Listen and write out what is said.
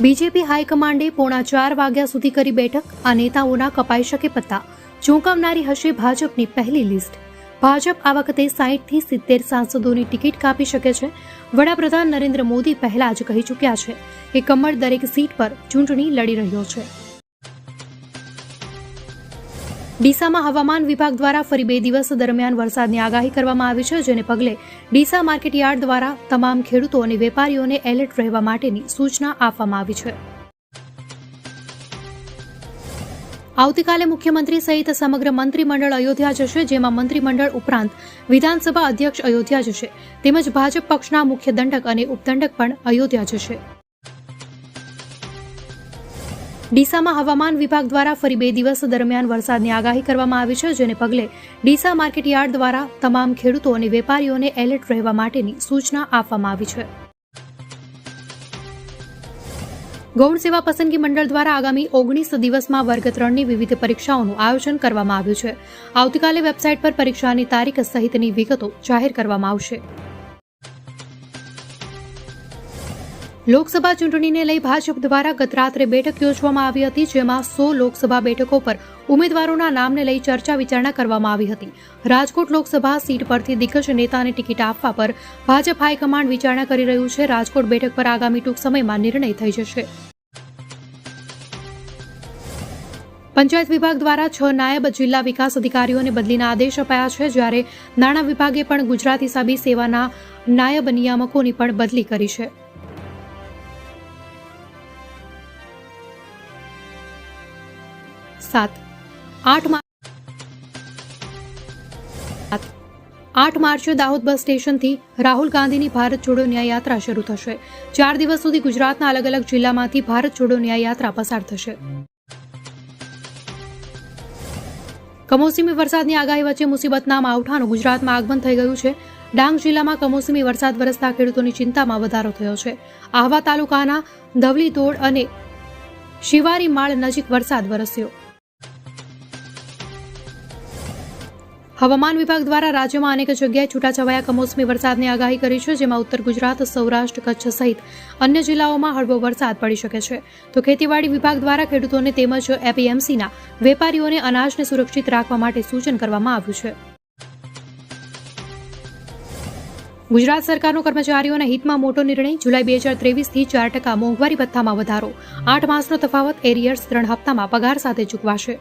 BJP હાઈકમાન્ડે પોણા 4 વાગ્યા સુધી કરી બેઠક. આ નેતાઓના કપાઈ શકે પત્તા. ચોંકાવનારી હશે ભાજપની પહેલી લિસ્ટ. ભાજપ આ વખતે 60 થી 70 સાંસદોની ટિકિટ કાપી શકે છે. વડાપ્રધાન નરેન્દ્ર મોદી પહેલા જ કહી ચૂક્યા છે કે કમળ દરેક સીટ પર ચૂંટણી લડી રહ્યો છે. ડીસામાં હવામાન વિભાગ દ્વારા ફરી 2 દિવસ દરમિયાન વરસાદની આગાહી કરવામાં આવી છે, જેને પગલે ડીસા માર્કેટયાર્ડ દ્વારા તમામ ખેડૂતો અને વેપારીઓને એલર્ટ રહેવા માટેની સૂચના આપવામાં આવી છે. આવતીકાલે મુખ્યમંત્રી સહિત સમગ્ર મંત્રીમંડળ અયોધ્યા જશે, જેમાં મંત્રીમંડળ ઉપરાંત વિધાનસભા અધ્યક્ષ અયોધ્યા જશે, તેમજ ભાજપ પક્ષના મુખ્ય દંડક અને ઉપદંડક પણ અયોધ્યા જશે. ડીસામાં હવામાન વિભાગ દ્વારા ફરી 2 દિવસ દરમિયાન વરસાદની આગાહી કરવામાં આવી છે, જેને પગલે ડીસા માર્કેટયાર્ડ દ્વારા તમામ ખેડૂતો અને વેપારીઓને એલર્ટ રહેવા માટેની સૂચના આપવામાં આવી છે. ગૌણ સેવા પસંદગી મંડળ દ્વારા આગામી 19 દિવસમાં વર્ગ 3ની વિવિધ પરીક્ષાઓનું આયોજન કરવામાં આવ્યું છે. આવતીકાલે વેબસાઇટ પર પરીક્ષાની તારીખ સહિતની વિગતો જાહેર કરવામાં આવશે. લોકસભા ચૂંટણીને લઈ ભાજપ દ્વારા ગત રાત્રે બેઠક યોજવામાં આવી હતી, જેમાં 100 લોકસભા બેઠકો પર ઉમેદવારોના નામને લઈ ચર્ચા વિચારણા કરવામાં આવી હતી. રાજકોટ લોકસભા સીટ પરથી દિગ્ગજ નેતાને ટિકિટ આપવા પર ભાજપ હાઈકમાન્ડ વિચારણા કરી રહ્યું છે. રાજકોટ બેઠક પર આગામી ટૂંક સમયમાં નિર્ણય થઈ જશે. પંચાયત વિભાગ દ્વારા 6 નાયબ જિલ્લા વિકાસ અધિકારીઓને બદલીના આદેશ અપાયા છે, જ્યારે નાણાં વિભાગે પણ ગુજરાત હિસાબી સેવાના નાયબ નિયામકોની પણ બદલી કરી છે. 8 માર્ચે દાહોદ બસ સ્ટેશનથી રાહુલ ગાંધીની ભારત જોડો ન્યાય યાત્રા શરૂ થશે. 4 દિવસ સુધી ગુજરાતના અલગ અલગ જિલ્લામાંથી ભારત જોડો ન્યાય યાત્રા પસાર થશે. કમોસમી વરસાદની આગાહી વચ્ચે મુસીબતના માવઠાનું ગુજરાતમાં આગમન થઈ ગયું છે. ડાંગ જિલ્લામાં કમોસમી વરસાદ વરસતા ખેડૂતોની ચિંતામાં વધારો થયો છે. આહવા તાલુકાના ધવલીધોડ અને શિવારીમાળ નજીક વરસાદ વરસ્યો. હવામાન વિભાગ દ્વારા રાજ્યમાં અનેક જગ્યાએ છૂટાછવાયા કમોસમી વરસાદની આગાહી કરી છે, જેમાં ઉત્તર ગુજરાત, સૌરાષ્ટ્ર, કચ્છ સહિત અન્ય જિલ્લાઓમાં હળવો વરસાદ પડી શકે છે. તો ખેતીવાડી વિભાગ દ્વારા ખેડૂતોને તેમજ એપીએમસીના વેપારીઓને અનાજને સુરક્ષિત રાખવા માટે સૂચન કરવામાં આવ્યું છે. ગુજરાત સરકારનો કર્મચારીઓના હિતમાં મોટો નિર્ણય. જુલાઈ 2023થી 4% મોંઘવારી ભથ્થામાં વધારો. 8 માસનો તફાવત એરિયર્સ 3 હપ્તામાં પગાર સાથે ચૂકવાશે.